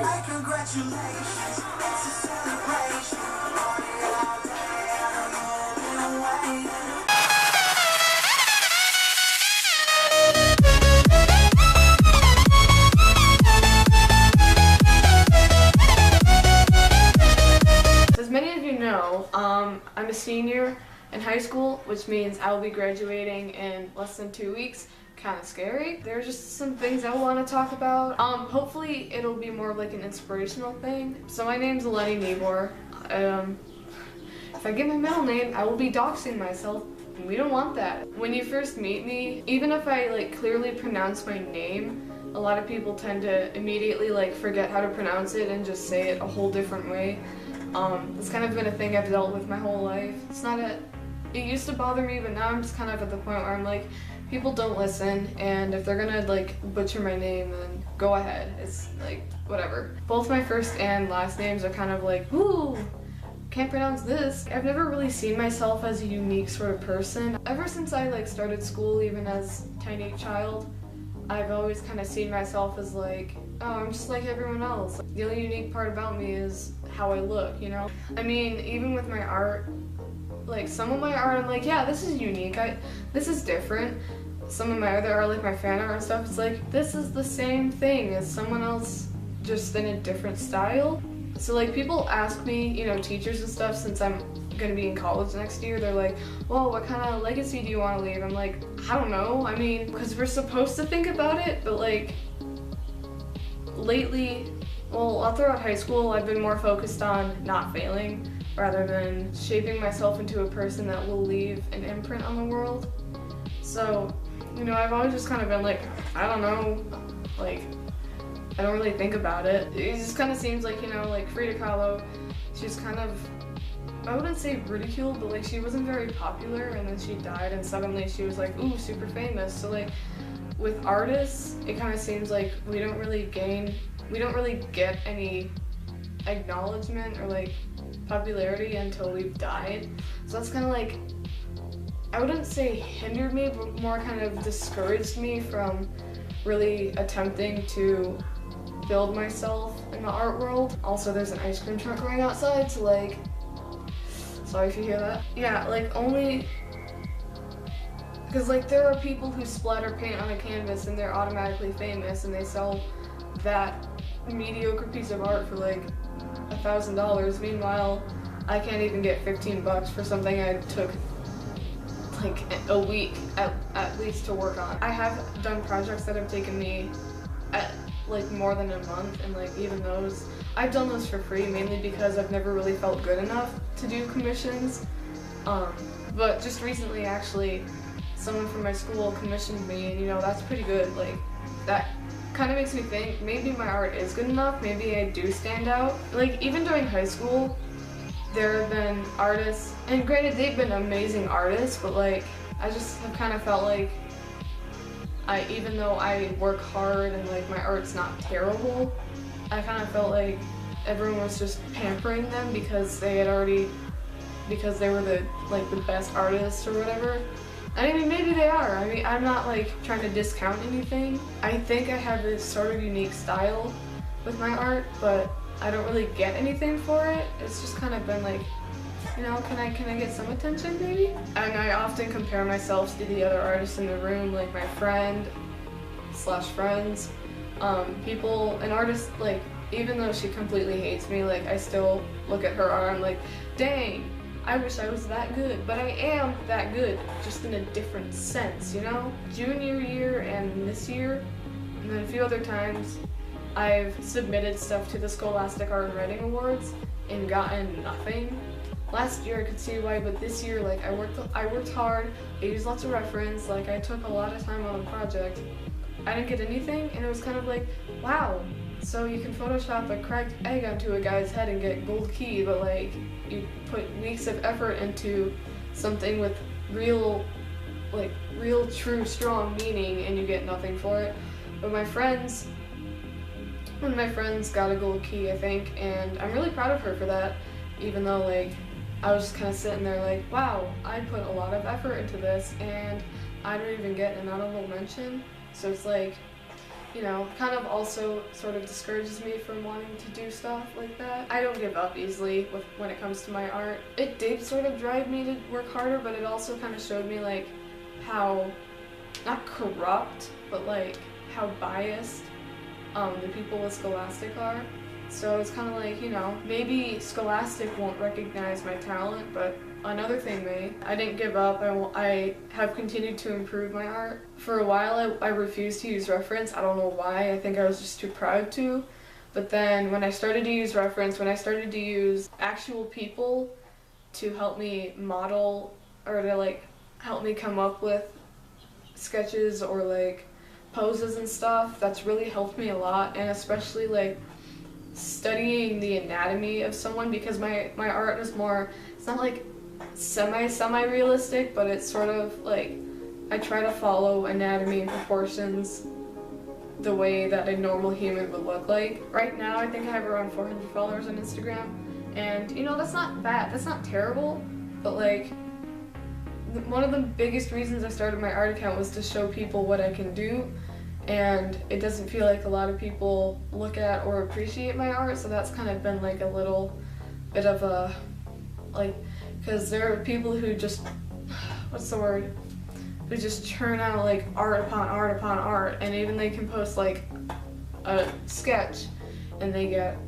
Congratulations, it's a celebration. Party all day, I know you've been waiting. As many of you know, I'm a senior in high school, which means I will be graduating in less than 2 weeks. Kind of scary. There are just some things I want to talk about. Hopefully it'll be more of like an inspirational thing. So my name's Eleni Nibor. If I give my middle name, I will be doxing myself. We don't want that. When you first meet me, even if I like clearly pronounce my name, a lot of people tend to immediately like forget how to pronounce it and just say it a whole different way. It's kind of been a thing I've dealt with my whole life. It used to bother me, but now I'm just kind of at the point where I'm like, people don't listen, and if they're gonna like butcher my name, then go ahead. It's like, whatever. Both my first and last names are kind of like, ooh, can't pronounce this. I've never really seen myself as a unique sort of person. Ever since I like started school, even as a tiny child, I've always kind of seen myself as like, oh, I'm just like everyone else. The only unique part about me is how I look, you know? I mean, even with my art, like some of my art I'm like, yeah, this is unique, this is different. Some of my other art, like my fan art and stuff, it's like, this is the same thing as someone else, just in a different style. So like people ask me, you know, teachers and stuff, since I'm gonna be in college next year, they're like, well, what kind of legacy do you want to leave? I'm like, I don't know. I mean, because we're supposed to think about it, but like lately, well, all throughout high school, I've been more focused on not failing rather than shaping myself into a person that will leave an imprint on the world. So, you know, I've always just kind of been like, I don't know, like, I don't really think about it. It just kind of seems like, you know, like Frida Kahlo, she's kind of, I wouldn't say ridiculed, but like she wasn't very popular, and then she died and suddenly she was like, ooh, super famous. So like with artists, it kind of seems like we don't really get any acknowledgement or like popularity until we've died. So that's kind of like, I wouldn't say hindered me, but more kind of discouraged me from really attempting to build myself in the art world. Also, there's an ice cream truck going outside, so like, sorry if you hear that. Yeah, like only, because like there are people who splatter paint on a canvas and they're automatically famous and they sell that mediocre piece of art for like $1,000. Meanwhile, I can't even get 15 bucks for something I took like a week at least to work on. I have done projects that have taken me at like more than a month, and like even those, I've done those for free, mainly because I've never really felt good enough to do commissions. But just recently, actually, someone from my school commissioned me, and you know, that's pretty good. Like, that kind of makes me think maybe my art is good enough, maybe I do stand out. Like, even during high school, there have been artists, and granted they've been amazing artists, but like I just have kind of felt like even though I work hard and like my art's not terrible, I kind of felt like everyone was just pampering them because they were the best artists or whatever. And I mean, maybe they are. I mean, I'm not like trying to discount anything. I think I have this sort of unique style with my art, but I don't really get anything for it. It's just kind of been like, you know, can I get some attention maybe? And I often compare myself to the other artists in the room, like my friends. An artist, like, even though she completely hates me, like I still look at her art, I'm like, dang, I wish I was that good, but I am that good, just in a different sense, you know? Junior year and this year, and then a few other times, I've submitted stuff to the Scholastic Art and Writing Awards and gotten nothing. Last year I could see why, but this year, like, I worked hard, I used lots of reference, like I took a lot of time on the project. I didn't get anything, and it was kind of like, wow, so you can Photoshop a cracked egg onto a guy's head and get gold key, but like, you put weeks of effort into something with real, true, strong meaning, and you get nothing for it. But one of my friends got a gold key, I think, and I'm really proud of her for that, even though like I was just kind of sitting there like, wow, I put a lot of effort into this and I don't even get an honorable mention. So it's like, you know, kind of also sort of discourages me from wanting to do stuff like that. I don't give up easily when it comes to my art. It did sort of drive me to work harder, but it also kind of showed me like how, not corrupt, but like how biased the people with Scholastic are. So it's kind of like, you know, maybe Scholastic won't recognize my talent, but another thing may. I didn't give up. I have continued to improve my art. For a while, I refused to use reference. I don't know why. I think I was just too proud to. But then when I started to use reference, when I started to use actual people to help me model or to like help me come up with sketches or like poses and stuff, that's really helped me a lot. And especially like studying the anatomy of someone, because my art is more, it's not like semi-realistic, but it's sort of like I try to follow anatomy and proportions the way that a normal human would look like. Right now I think I have around 400 followers on Instagram, and you know, that's not bad, that's not terrible, but like one of the biggest reasons I started my art account was to show people what I can do, and it doesn't feel like a lot of people look at or appreciate my art, so that's kind of been like a little bit of a, like, because there are people who just, what's the word, who just churn out like art upon art upon art, and even they can post like a sketch and they get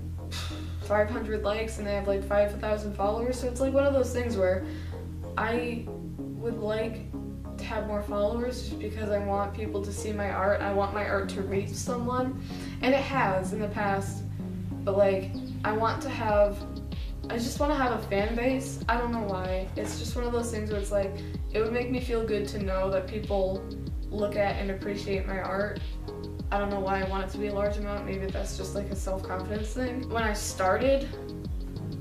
500 likes and they have like 5,000 followers, so it's like one of those things where I would like to have more followers just because I want people to see my art. I want my art to reach someone, and it has in the past, but like I just want to have a fan base. I don't know why. It's just one of those things where it's like, it would make me feel good to know that people look at and appreciate my art. I don't know why I want it to be a large amount. Maybe that's just like a self-confidence thing. When I started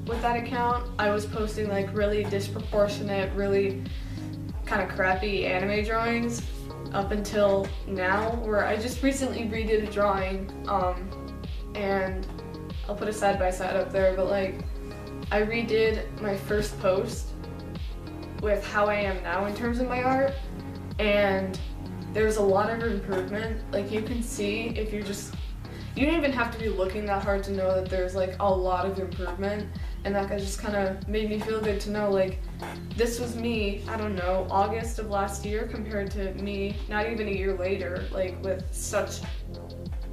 with that account, I was posting like really disproportionate, really kind of crappy anime drawings up until now, where I just recently redid a drawing, and I'll put a side-by-side up there, but like I redid my first post with how I am now in terms of my art, and there's a lot of improvement. Like you can see if you don't even have to be looking that hard to know that there's like a lot of improvement, and that just kind of made me feel good to know like this was me, I don't know, August of last year compared to me not even a year later, like with such,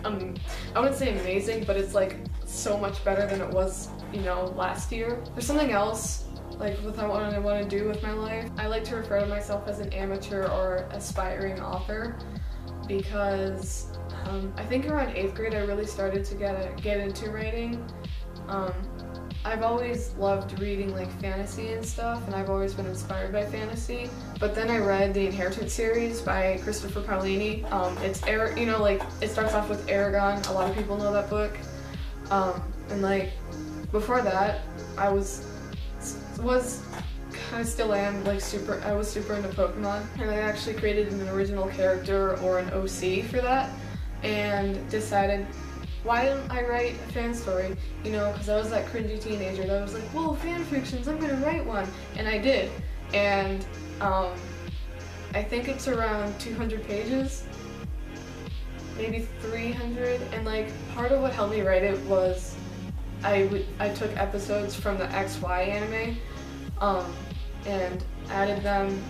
I wouldn't say amazing, but it's like so much better than it was, you know, last year. There's something else like with what I want to do with my life. I like to refer to myself as an amateur or aspiring author, because I think around 8th grade I really started to get into writing. I've always loved reading like fantasy and stuff, and I've always been inspired by fantasy. But then I read the Inheritance series by Christopher Paolini. You know, like it starts off with Eragon. A lot of people know that book. And like before that, I still am like I was super into Pokemon, and I actually created an original character or an OC for that, and decided, why don't I write a fan story? You know, because I was that cringy teenager that was like, whoa, fan fictions, I'm gonna write one. And I did. And I think it's around 200 pages, maybe 300. And like part of what helped me write it was I took episodes from the XY anime and added them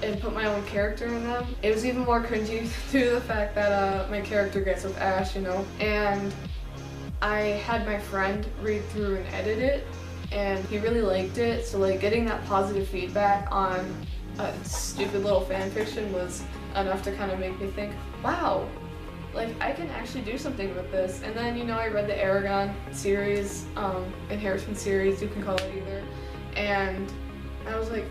and put my own character in them. It was even more cringy due to the fact that my character gets with Ash, you know. And I had my friend read through and edit it, and he really liked it. So like getting that positive feedback on a stupid little fan fiction was enough to kind of make me think, wow, like I can actually do something with this. And then, you know, I read the Eragon series, Inheritance series, you can call it either, and I was like,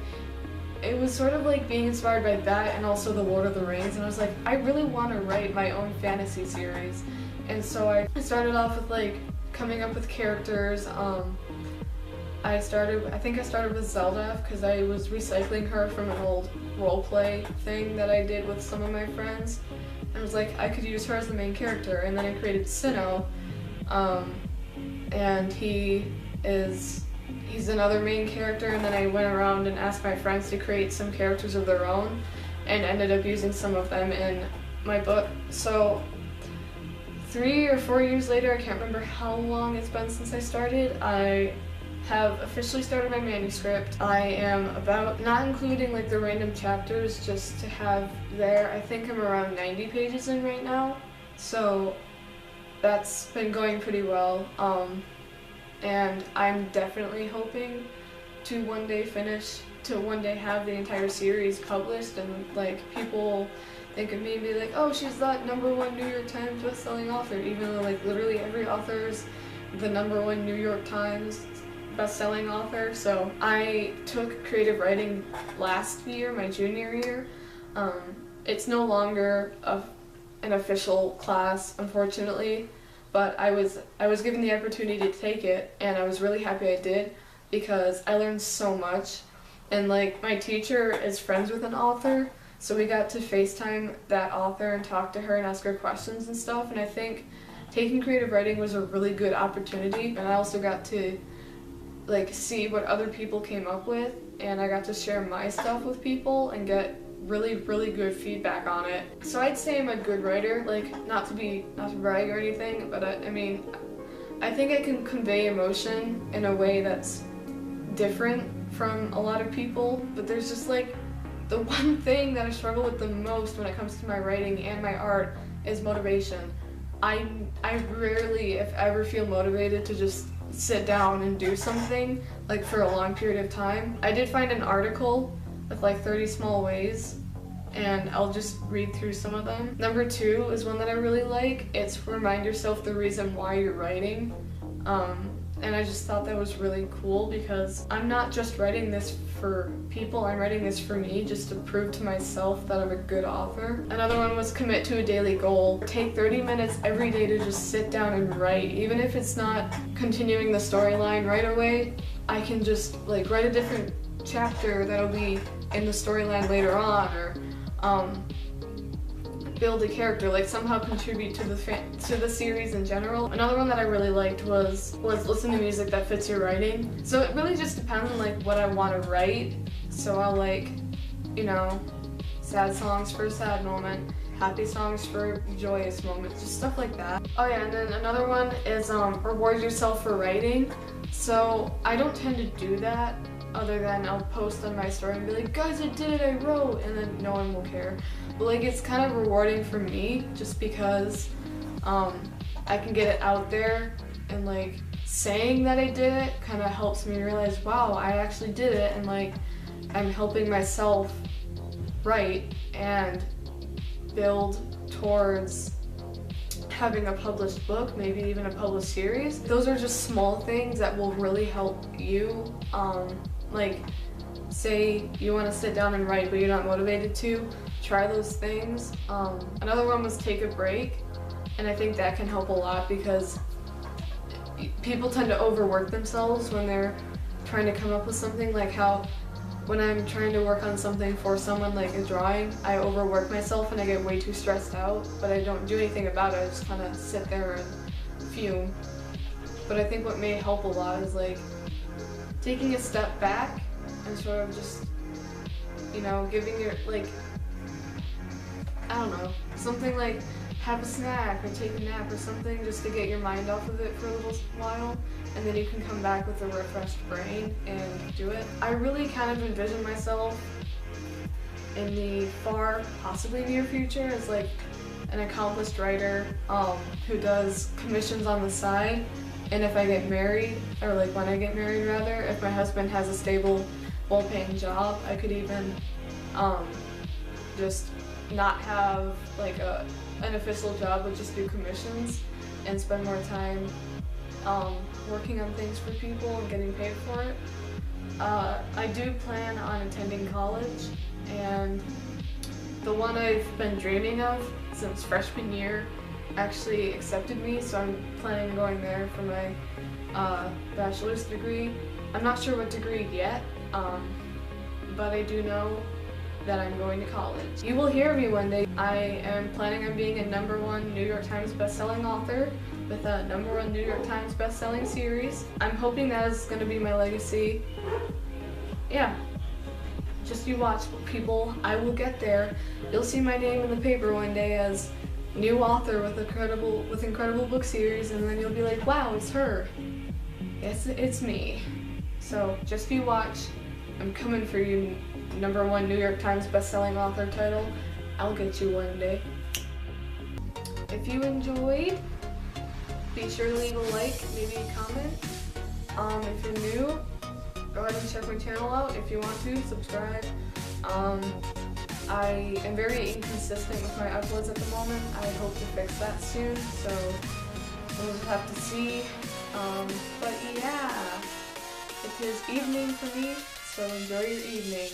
it was sort of like being inspired by that and also the Lord of the Rings, and I was like, I really want to write my own fantasy series. And so I started off with like coming up with characters. I think I started with Zelda because I was recycling her from an old roleplay thing that I did with some of my friends. And I was like, I could use her as the main character. And then I created Sinnoh, and he's another main character. And then I went around and asked my friends to create some characters of their own, and ended up using some of them in my book. So 3 or 4 years later, I can't remember how long it's been since I started, I have officially started my manuscript. I am about, not including like the random chapters, just to have there, I think I'm around 90 pages in right now. So that's been going pretty well. And I'm definitely hoping to one day have the entire series published, and like people think of me and be like, oh, she's that #1 New York Times bestselling author, even though like literally every author is the #1 New York Times bestselling author. So I took creative writing last year, my junior year. It's no longer an official class, unfortunately, but I was given the opportunity to take it, and I was really happy I did, because I learned so much. And like, my teacher is friends with an author, so we got to FaceTime that author and talk to her and ask her questions and stuff, and I think taking creative writing was a really good opportunity. And I also got to like see what other people came up with, and I got to share my stuff with people and get really good feedback on it. So I'd say I'm a good writer, like not to brag or anything, but I mean, I think I can convey emotion in a way that's different from a lot of people, but there's just like the one thing that I struggle with the most when it comes to my writing and my art is motivation. I rarely, if ever, feel motivated to just sit down and do something like for a long period of time. I did find an article with like 30 small ways, and I'll just read through some of them. Number 2 is one that I really like. It's remind yourself the reason why you're writing. And I just thought that was really cool, because I'm not just writing this for people, I'm writing this for me, just to prove to myself that I'm a good author. Another one was commit to a daily goal. Take 30 minutes every day to just sit down and write. Even if it's not continuing the storyline right away, I can just like write a different chapter that'll be in the storyline later on, or build a character, like somehow contribute to the series in general. Another one that I really liked was listen to music that fits your writing. So it really just depends on like what I want to write. So I'll like, you know, sad songs for a sad moment, happy songs for joyous moments, just stuff like that. Oh yeah, and then another one is reward yourself for writing. So I don't tend to do that, other than I'll post on my story and be like, guys, I did it, I wrote, and then no one will care. But like, it's kind of rewarding for me, just because I can get it out there, and like saying that I did it kind of helps me realize, wow, I actually did it, and like I'm helping myself write and build towards having a published book, maybe even a published series. Those are just small things that will really help you. Like, say you want to sit down and write but you're not motivated to, try those things. Another one was take a break, and I think that can help a lot, because people tend to overwork themselves when they're trying to come up with something. Like how when I'm trying to work on something for someone, like a drawing, I overwork myself and I get way too stressed out, but I don't do anything about it. I just kind of sit there and fume. But I think what may help a lot is like taking a step back and sort of just, you know, giving your, like, I don't know, something like have a snack or take a nap or something, just to get your mind off of it for a little while, and then you can come back with a refreshed brain and do it. I really kind of envision myself in the far, possibly near future as like an accomplished writer who does commissions on the side. And if I get married, or like when I get married rather, if my husband has a stable, well-paying job, I could even just not have like an official job, but just do commissions and spend more time working on things for people and getting paid for it. I do plan on attending college, and the one I've been dreaming of since freshman year actually accepted me, so I'm planning on going there for my bachelor's degree. I'm not sure what degree yet, but I do know that I'm going to college. You will hear me one day. I am planning on being a #1 New York Times bestselling author with a #1 New York Times bestselling series. I'm hoping that is going to be my legacy. Yeah. Just you watch, people. I will get there. You'll see my name in the paper one day as new author with incredible book series, and then you'll be like, wow, it's her. It's me. So just be watch. I'm coming for you, #1 New York Times bestselling author title. I'll get you one day. If you enjoyed, be sure to leave a like, maybe a comment. If you're new, go ahead and check my channel out. If you want to, subscribe. I am very inconsistent with my uploads at the moment. I hope to fix that soon, so we'll just have to see. But yeah, it is evening for me, so enjoy your evening.